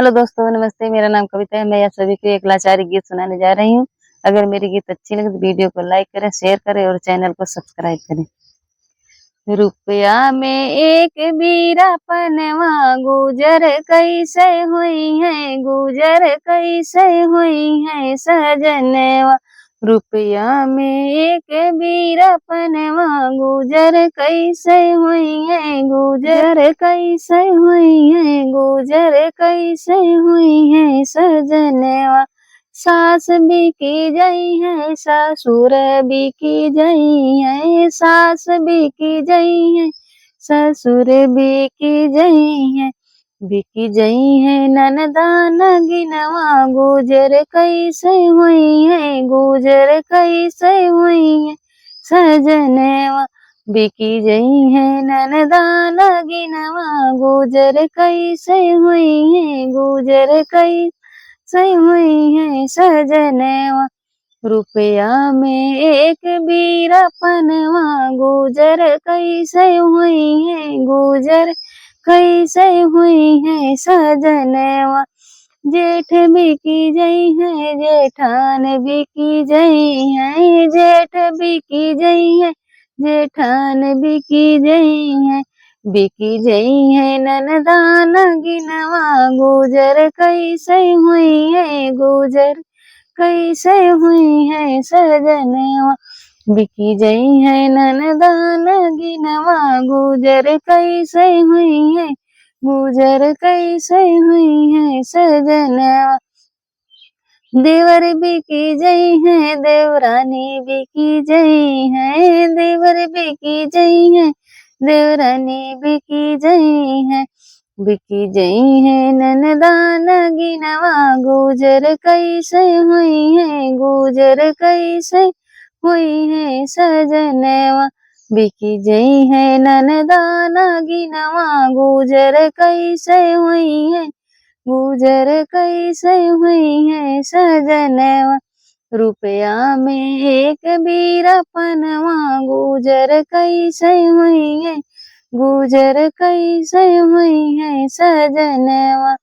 Hello दोस्तों, नमस्ते। मेरा नाम कविता है। मैं आप सभी को एक लाचारी गीत सुनाने जा रही हूँ। अगर मेरी गीत अच्छी लगे तो वीडियो को लाइक करें, शेयर करें और चैनल को सब्सक्राइब करें। रुपया में एक बीरा पनवा गुजर कैसे हुई है, गुजर कैसे हुई है सजनवा। रुपया में एक बीरा पनवा गुजर कैसे हुई है, गुजर कैसे हुई है, गुजर कैसे हुई है सजनवा। सास भी की जई है, ससुर भी की जई है, सास भी की जई है, ससुर भी की जई है, बिकी जई है ननदा नगिनवा। गुजर कैसे हुई है, गुजर कैसे हुई है सजनवा। बिकी जई है ननदा नगिनवा। गुजर कैसे हुई है, गुजर कैसे सही हुई है सजनवा। रुपया में एक बीरा पनवा गुजर कैसे हुई है, गुजर कैसे हुई है सजनवा। जेठ भी की जई है, जेठान भी की जई है, जेठ भी की जई है, जेठान भी की जई है, बिकी जई है ननदा नगिनवा। गुजर कैसे हुई है, गुजर कैसे हुई है सजनवा। बिकी जई है ननदा नगिनवा। गुजर कैसे हुई है, गुजर कैसे हुई है सजनवा। देवर भी की जई है, देवरानी भी की जई है, देवर भी की जई है, देवरानी भी की जई है, बिकी जई है ननदा नगिनवा। गुजर कैसे हुई है, गुजर कैसे हुई है सजनवा। बिकी जई है ननदा नगिनवा। गुजर कैसे हुई है, गुजर कैसे हुई है सजनवा। रुपया में एक बीरा पनवा गुजर कैसे हुई है, गुजर कैसे हुई है सजनवा।